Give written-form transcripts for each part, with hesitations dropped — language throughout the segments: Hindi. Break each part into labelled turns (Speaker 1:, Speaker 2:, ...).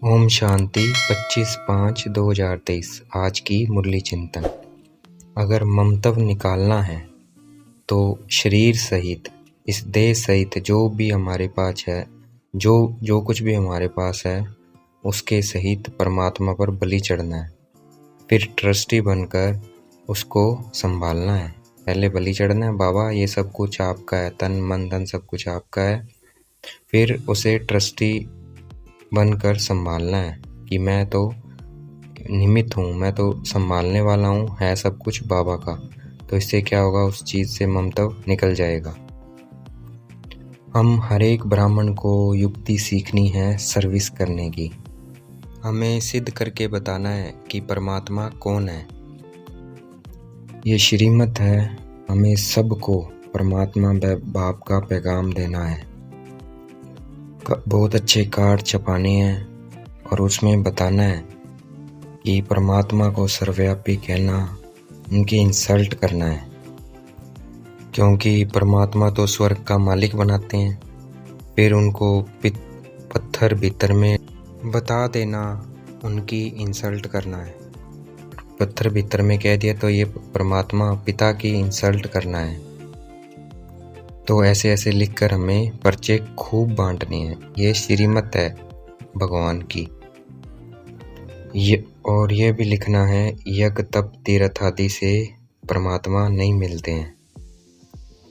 Speaker 1: ओम शांति 25/5/2023। आज की मुरली चिंतन। अगर ममत्व निकालना है तो शरीर सहित, इस देह सहित जो भी हमारे पास है, जो कुछ भी हमारे पास है, उसके सहित परमात्मा पर बलि चढ़ना है। फिर ट्रस्टी बनकर उसको संभालना है। पहले बलि चढ़ना है, बाबा ये सब कुछ आपका है, तन मन धन सब कुछ आपका है। फिर उसे ट्रस्टी बनकर संभालना है कि मैं तो निमित्त हूँ, मैं तो संभालने वाला हूँ, है सब कुछ बाबा का। तो इससे क्या होगा, उस चीज़ से ममत्व निकल जाएगा। हम हर एक ब्राह्मण को युक्ति सीखनी है सर्विस करने की। हमें सिद्ध करके बताना है कि परमात्मा कौन है। ये श्रीमत है, हमें सबको परमात्मा बाप का पैगाम देना है। बहुत अच्छे कार्ड छपाने हैं और उसमें बताना है कि परमात्मा को सर्वव्यापी कहना, उनकी इंसल्ट करना है, क्योंकि परमात्मा तो स्वर्ग का मालिक बनाते हैं। फिर उनको पत्थर भीतर में बता देना, उनकी इंसल्ट करना है। पत्थर भीतर में कह दिया तो ये परमात्मा पिता की इंसल्ट करना है। तो ऐसे ऐसे लिखकर हमें पर्चे खूब बांटने हैं। ये श्रीमत है भगवान की। ये भी लिखना है, यज्ञ तप तीर्थ आदि से परमात्मा नहीं मिलते हैं।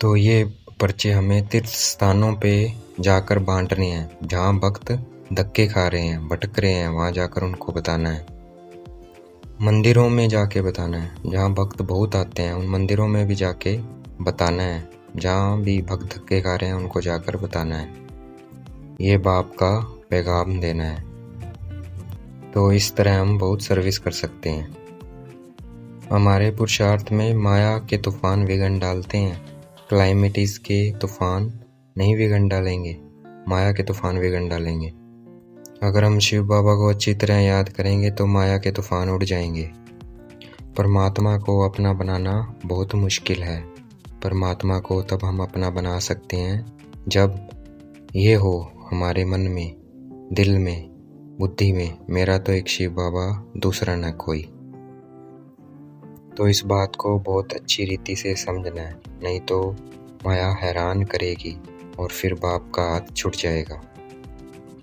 Speaker 1: तो ये पर्चे हमें तीर्थ स्थानों पे जाकर बांटने हैं, जहाँ भक्त धक्के खा रहे हैं, भटक रहे हैं, वहाँ जाकर उनको बताना है। मंदिरों में जाके बताना है, जहाँ भक्त बहुत आते हैं उन मंदिरों में भी जाके बताना है। जहाँ भी भक्त धक्के खा रहे हैं उनको जाकर बताना है। ये बाप का पैगाम देना है। तो इस तरह हम बहुत सर्विस कर सकते हैं। हमारे पुरुषार्थ में माया के तूफान विघन डालते हैं, क्लाइमेटिस के तूफान नहीं विघन डालेंगे, माया के तूफान विघन डालेंगे। अगर हम शिव बाबा को अच्छी तरह याद करेंगे तो माया के तूफान उड़ जाएंगे। परमात्मा को अपना बनाना बहुत मुश्किल है। परमात्मा को तब हम अपना बना सकते हैं जब ये हो हमारे मन में, दिल में, बुद्धि में, मेरा तो एक शिव बाबा, दूसरा न कोई। तो इस बात को बहुत अच्छी रीति से समझना है, नहीं तो माया हैरान करेगी और फिर बाप का हाथ छूट जाएगा।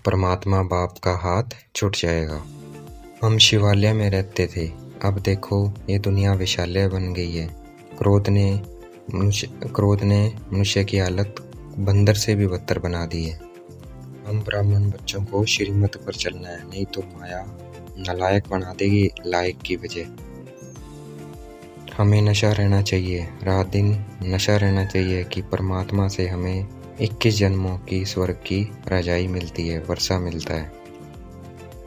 Speaker 1: परमात्मा बाप का हाथ छूट जाएगा। हम शिवालय में रहते थे, अब देखो ये दुनिया विशालय बन गई है। क्रोध ने मनुष्य की हालत बंदर से भी बदतर बना दी है। हम ब्राह्मण बच्चों को श्रीमत पर चलना है, नहीं तो माया नालायक बना देगी लायक की वजह। हमें नशा रहना चाहिए, रात दिन नशा रहना चाहिए कि परमात्मा से हमें 21 जन्मों की स्वर्ग की रजाई मिलती है, वर्षा मिलता है।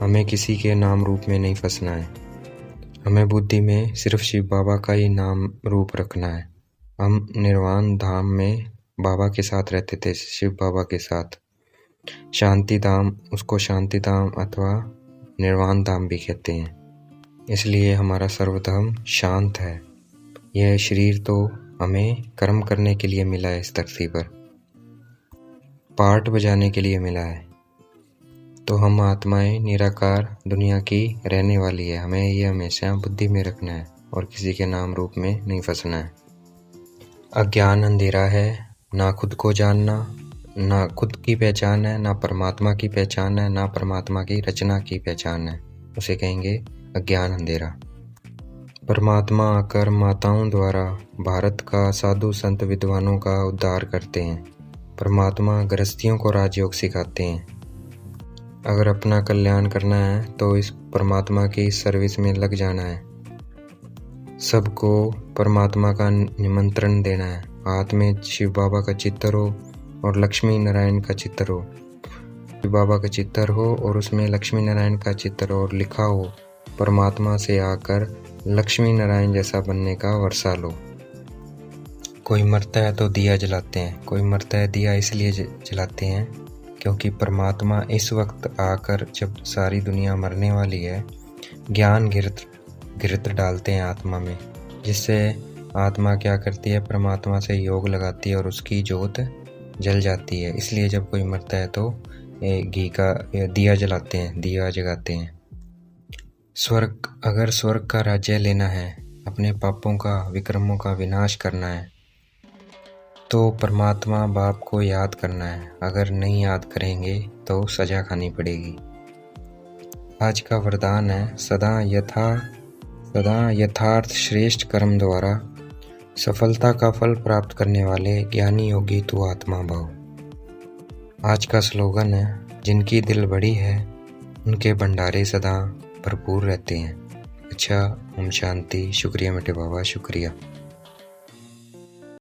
Speaker 1: हमें किसी के नाम रूप में नहीं फंसना है। हमें बुद्धि में सिर्फ शिव बाबा का ही नाम रूप रखना है। हम निर्वाण धाम में बाबा के साथ रहते थे, शिव बाबा के साथ। शांति धाम, उसको शांति धाम अथवा निर्वाण धाम भी कहते हैं। इसलिए हमारा सर्वधर्म शांत है। यह शरीर तो हमें कर्म करने के लिए मिला है, इस धरती पर पार्ट बजाने के लिए मिला है। तो हम आत्माएं निराकार दुनिया की रहने वाली है। हमें ये हमेशा बुद्धि में रखना है और किसी के नाम रूप में नहीं फंसना है। अज्ञान अंधेरा है, ना खुद को जानना, ना खुद की पहचान है, ना परमात्मा की पहचान है, ना परमात्मा की रचना की पहचान है। उसे कहेंगे अज्ञान अंधेरा। परमात्मा आकर माताओं द्वारा भारत का साधु संत विद्वानों का उद्धार करते हैं। परमात्मा गृहस्थियों को राजयोग सिखाते हैं। अगर अपना कल्याण करना है तो इस परमात्मा की सर्विस में लग जाना है। सबको परमात्मा का निमंत्रण देना है। हाथ में शिव बाबा का चित्र हो और लक्ष्मी नारायण का चित्र हो। शिव बाबा का चित्र हो और उसमें लक्ष्मी नारायण का चित्र और लिखा हो, परमात्मा से आकर लक्ष्मी नारायण जैसा बनने का वर्षा लो। कोई मरता है तो दिया जलाते हैं, कोई मरता है दिया इसलिए जलाते हैं क्योंकि परमात्मा इस वक्त आकर, जब सारी दुनिया मरने वाली है, ज्ञान घृत डालते हैं आत्मा में, जिससे आत्मा क्या करती है, परमात्मा से योग लगाती है और उसकी ज्योत जल जाती है। इसलिए जब कोई मरता है तो घी का दिया जलाते हैं, दिया जगाते हैं। अगर स्वर्ग का राज्य लेना है, अपने पापों का, विक्रमों का विनाश करना है, तो परमात्मा बाप को याद करना है। अगर नहीं याद करेंगे तो सजा खानी पड़ेगी। आज का वरदान है, सदा यथार्थ श्रेष्ठ कर्म द्वारा सफलता का फल प्राप्त करने वाले ज्ञानी योगी तू आत्मा भाव। आज का स्लोगन है, जिनकी दिल बड़ी है उनके भंडारे सदा भरपूर रहते हैं। अच्छा, ओम शांति। शुक्रिया मेरे बाबा, शुक्रिया।